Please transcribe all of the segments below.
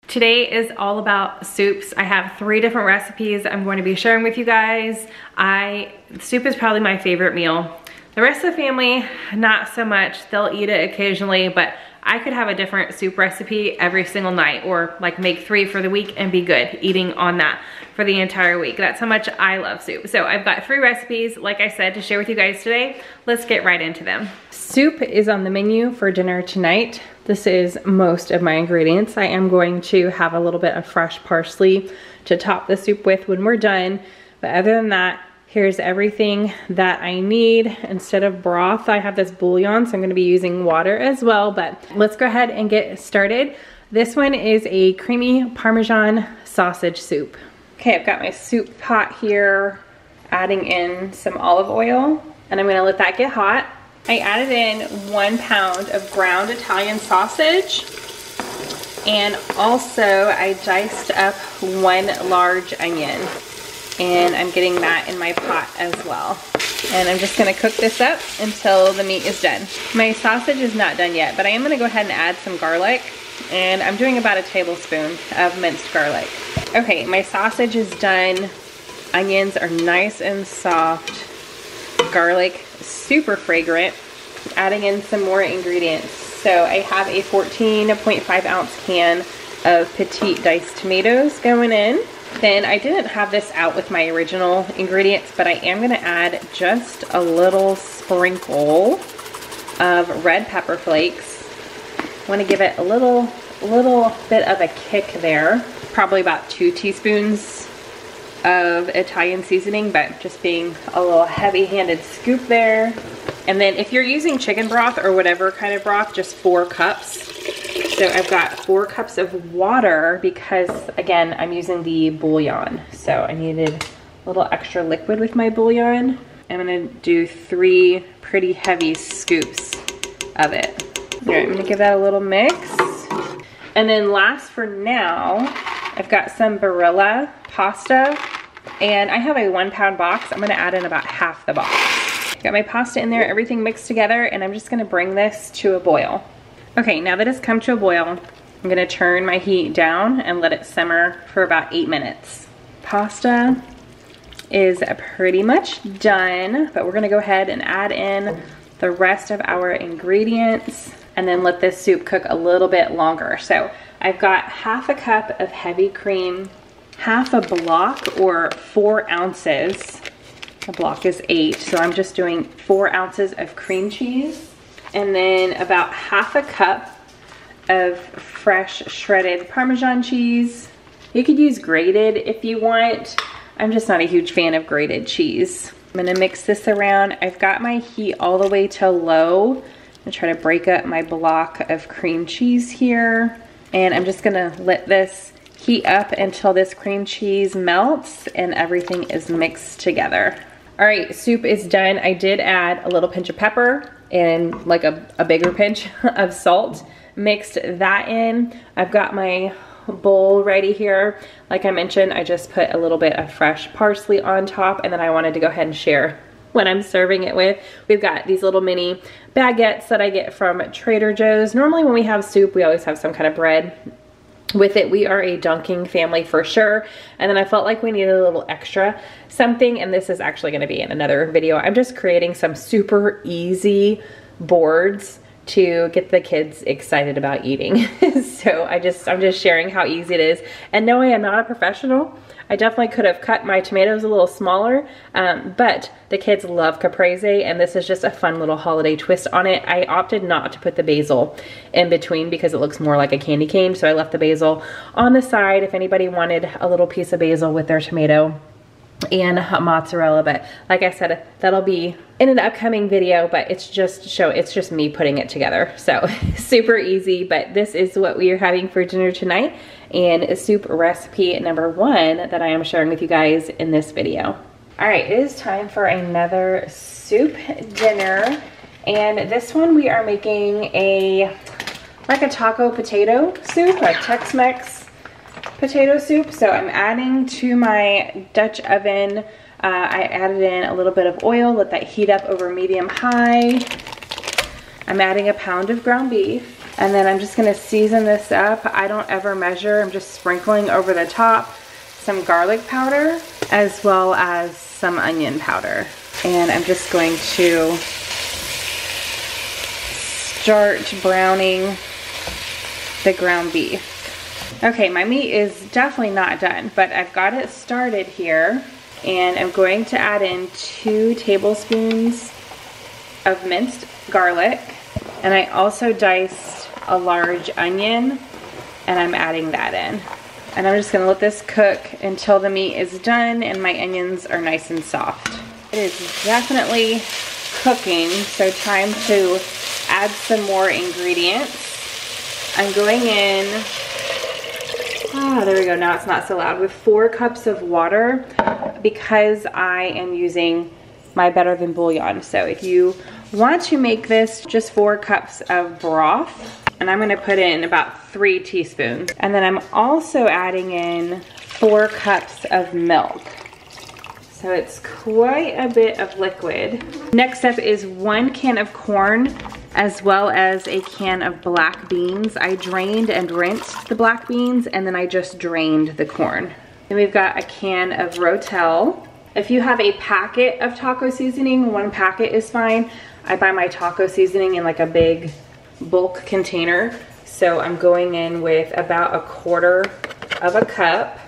Today is all about soups. I have 3 different recipes I'm going to be sharing with you guys. Soup is probably my favorite meal. The rest of the family, not so much. They'll eat it occasionally, but I could have a different soup recipe every single night, or like make 3 for the week and be good eating on that for the entire week. That's how much I love soup. So I've got 3 recipes, like I said, to share with you guys today. Let's get right into them. Soup is on the menu for dinner tonight. This is most of my ingredients. I am going to have a little bit of fresh parsley to top the soup with when we're done. But other than that, here's everything that I need. Instead of broth, I have this bouillon, so I'm gonna be using water as well, but let's go ahead and get started. This one is a creamy Parmesan sausage soup. Okay, I've got my soup pot here, adding in some olive oil, and I'm gonna let that get hot. I added in 1 pound of ground Italian sausage, and also I diced up 1 large onion. And I'm getting that in my pot as well. And I'm just gonna cook this up until the meat is done. My sausage is not done yet, but I am gonna go ahead and add some garlic. And I'm doing about a tablespoon of minced garlic. Okay, my sausage is done. Onions are nice and soft. Garlic, super fragrant. Adding in some more ingredients. So I have a 14.5 ounce can of petite diced tomatoes going in. Then I didn't have this out with my original ingredients, but I am gonna add just a little sprinkle of red pepper flakes. I wanna give it a little bit of a kick there. Probably about 2 teaspoons of Italian seasoning, but just being a little heavy-handed scoop there. And then if you're using chicken broth or whatever kind of broth, just 4 cups. So I've got 4 cups of water because, again, I'm using the bouillon. So I needed a little extra liquid with my bouillon. I'm gonna do 3 pretty heavy scoops of it. All right, I'm gonna give that a little mix. And then last for now, I've got some Barilla pasta, and I have a 1 pound box. I'm gonna add in about half the box. Got my pasta in there, everything mixed together, and I'm just gonna bring this to a boil. Okay, now that it's come to a boil, I'm gonna turn my heat down and let it simmer for about 8 minutes. Pasta is pretty much done, but we're gonna go ahead and add in the rest of our ingredients and then let this soup cook a little bit longer. So I've got half a cup of heavy cream, half a block or 4 ounces. A block is 8, so I'm just doing 4 ounces of cream cheese. And then about half a cup of fresh shredded Parmesan cheese. You could use grated if you want. I'm just not a huge fan of grated cheese. I'm gonna mix this around. I've got my heat all the way to low. I'm gonna try to break up my block of cream cheese here. And I'm just gonna let this heat up until this cream cheese melts and everything is mixed together. All right, soup is done. I did add a little pinch of pepper and like a bigger pinch of salt. Mixed that in. I've got my bowl ready here. Like I mentioned, I just put a little bit of fresh parsley on top, and then I wanted to go ahead and share what I'm serving it with. We've got these little mini baguettes that I get from Trader Joe's. Normally when we have soup, we always have some kind of bread with it. We are a dunking family for sure. And then I felt like we needed a little extra something, and this is actually gonna be in another video. I'm just creating some super easy boards to get the kids excited about eating. So I'm just sharing how easy it is. And no, I am not a professional. I definitely could have cut my tomatoes a little smaller, but the kids love caprese, and this is just a fun little holiday twist on it. I opted not to put the basil in between because it looks more like a candy cane, so I left the basil on the side if anybody wanted a little piece of basil with their tomato and mozzarella. But like I said, that'll be in an upcoming video, but it's just me putting it together. So super easy, but this is what we are having for dinner tonight, and soup recipe number 1 that I am sharing with you guys in this video. All right, it is time for another soup dinner, and this one we are making like a taco potato soup, like Tex-Mex potato soup. So I'm adding to my Dutch oven, I added in a little bit of oil, let that heat up over medium high. I'm adding a pound of ground beef. And then I'm just gonna season this up. I don't ever measure, I'm just sprinkling over the top some garlic powder as well as some onion powder. And I'm just going to start browning the ground beef. Okay, my meat is definitely not done, but I've got it started here, and I'm going to add in 2 tablespoons of minced garlic, and I also diced a large onion, and I'm adding that in. And I'm just gonna let this cook until the meat is done and my onions are nice and soft. It is definitely cooking, so time to add some more ingredients. I'm going in, there we go, now it's not so loud, with 4 cups of water because I am using my Better Than bouillon. So if you want to make this, just 4 cups of broth, and I'm gonna put in about 3 teaspoons. And then I'm also adding in 4 cups of milk. So it's quite a bit of liquid. Next up is 1 can of corn, as well as a can of black beans. I drained and rinsed the black beans, and then I just drained the corn. Then we've got a can of Rotel. If you have a packet of taco seasoning, 1 packet is fine. I buy my taco seasoning in like a big bulk container. So I'm going in with about 1/4 of a cup.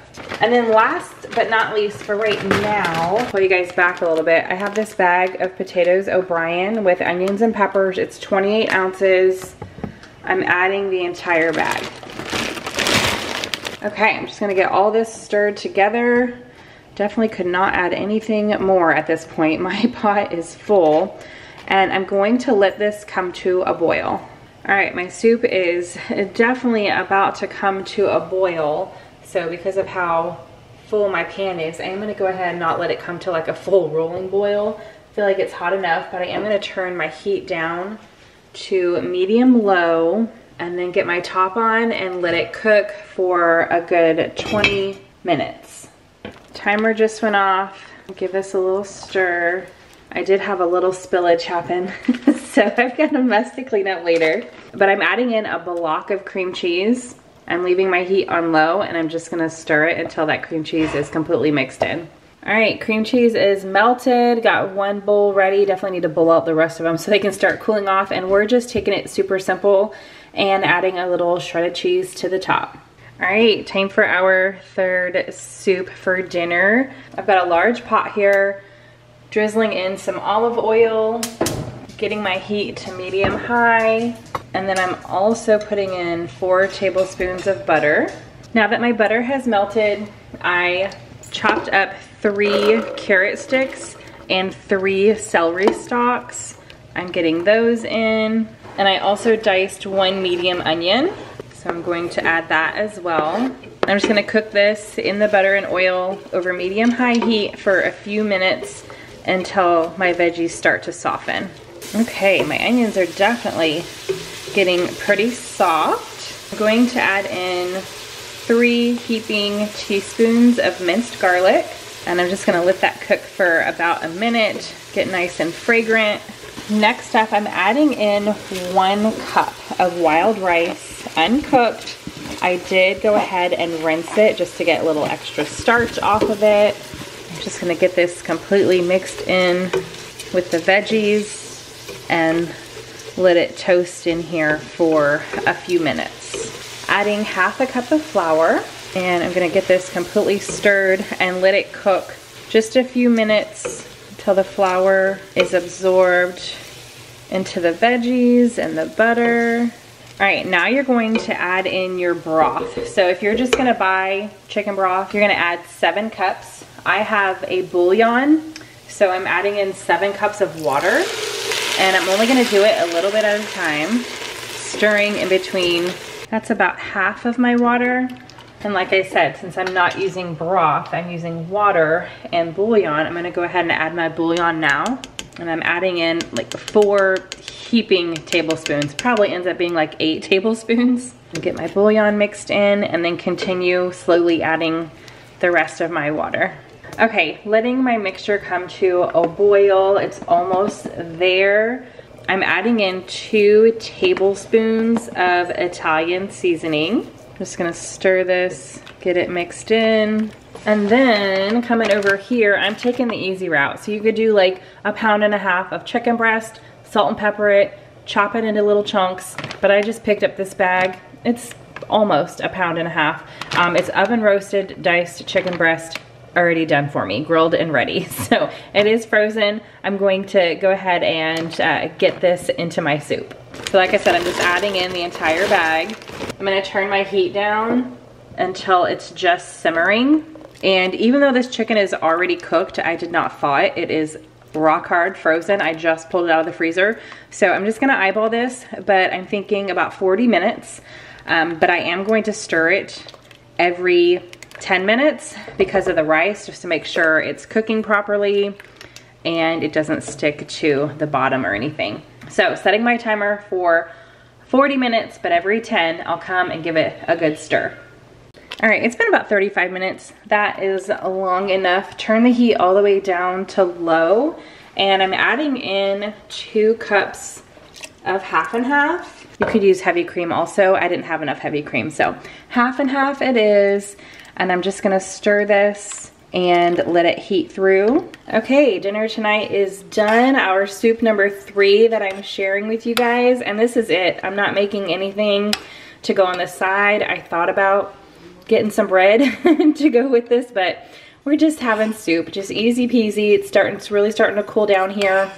And then last but not least for right now, I'll pull you guys back a little bit. I have this bag of potatoes O'Brien with onions and peppers. It's 28 ounces. I'm adding the entire bag. Okay, I'm just gonna get all this stirred together. Definitely could not add anything more at this point. My pot is full. And I'm going to let this come to a boil. All right, my soup is definitely about to come to a boil. So because of how full my pan is, I am gonna go ahead and not let it come to like a full rolling boil. I feel like it's hot enough, but I am gonna turn my heat down to medium low and then get my top on and let it cook for a good 20 minutes. Timer just went off. Give this a little stir. I did have a little spillage happen, so I've got a mess to clean up later. But I'm adding in a block of cream cheese. I'm leaving my heat on low, and I'm just gonna stir it until that cream cheese is completely mixed in. All right, cream cheese is melted. Got 1 bowl ready. Definitely need to bowl out the rest of them so they can start cooling off. And we're just taking it super simple and adding a little shredded cheese to the top. All right, time for our 3rd soup for dinner. I've got a large pot here, drizzling in some olive oil, getting my heat to medium high, and then I'm also putting in 4 tablespoons of butter. Now that my butter has melted, I chopped up 3 carrot sticks and 3 celery stalks. I'm getting those in, and I also diced 1 medium onion, so I'm going to add that as well. I'm just gonna cook this in the butter and oil over medium-high heat for a few minutes until my veggies start to soften. Okay, my onions are definitely getting pretty soft. I'm going to add in 3 heaping teaspoons of minced garlic, and I'm just gonna let that cook for about a minute, get nice and fragrant. Next up, I'm adding in 1 cup of wild rice, uncooked. I did go ahead and rinse it just to get a little extra starch off of it. I'm just gonna get this completely mixed in with the veggies and let it toast in here for a few minutes. Adding 1/2 cup of flour, and I'm gonna get this completely stirred and let it cook just a few minutes until the flour is absorbed into the veggies and the butter. All right, now you're going to add in your broth. So if you're just gonna buy chicken broth, you're gonna add 7 cups. I have a bouillon, so I'm adding in 7 cups of water, and I'm only gonna do it a little bit at a time, stirring in between. That's about half of my water. And like I said, since I'm not using broth, I'm using water and bouillon, I'm gonna go ahead and add my bouillon now. And I'm adding in like 4 heaping tablespoons. Probably ends up being like 8 tablespoons. Get my bouillon mixed in and then continue slowly adding the rest of my water. Okay, letting my mixture come to a boil. It's almost there. I'm adding in 2 tablespoons of Italian seasoning. Just gonna stir this, get it mixed in. And then coming over here, I'm taking the easy route. So you could do like 1.5 pounds of chicken breast, salt and pepper it, chop it into little chunks. But I just picked up this bag. It's almost 1.5 pounds. It's oven roasted, diced chicken breast, already done for me, grilled and ready. So it is frozen. I'm going to go ahead and get this into my soup. So like I said, I'm just adding in the entire bag. I'm gonna turn my heat down until it's just simmering. And even though this chicken is already cooked, I did not thaw it. It is rock hard frozen. I just pulled it out of the freezer. So I'm just gonna eyeball this, but I'm thinking about 40 minutes. But I am going to stir it every 10 minutes because of the rice, just to make sure it's cooking properly and it doesn't stick to the bottom or anything. So setting my timer for 40 minutes, but every 10, I'll come and give it a good stir. All right, it's been about 35 minutes. That is long enough. Turn the heat all the way down to low, and I'm adding in 2 cups of half and half. You could use heavy cream also. I didn't have enough heavy cream, so half and half it is. And I'm just gonna stir this and let it heat through. Okay, dinner tonight is done. Our soup number 3 that I'm sharing with you guys, and this is it. I'm not making anything to go on the side. I thought about getting some bread to go with this, but we're just having soup, just easy peasy. It's really starting to cool down here.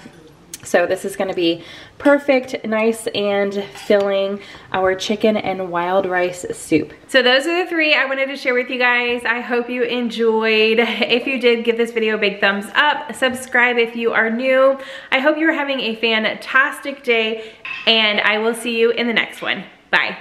So this is gonna be perfect, nice and filling, our chicken and wild rice soup. So those are the 3 I wanted to share with you guys. I hope you enjoyed. If you did, give this video a big thumbs up. Subscribe if you are new. I hope you're having a fantastic day, and I will see you in the next one. Bye.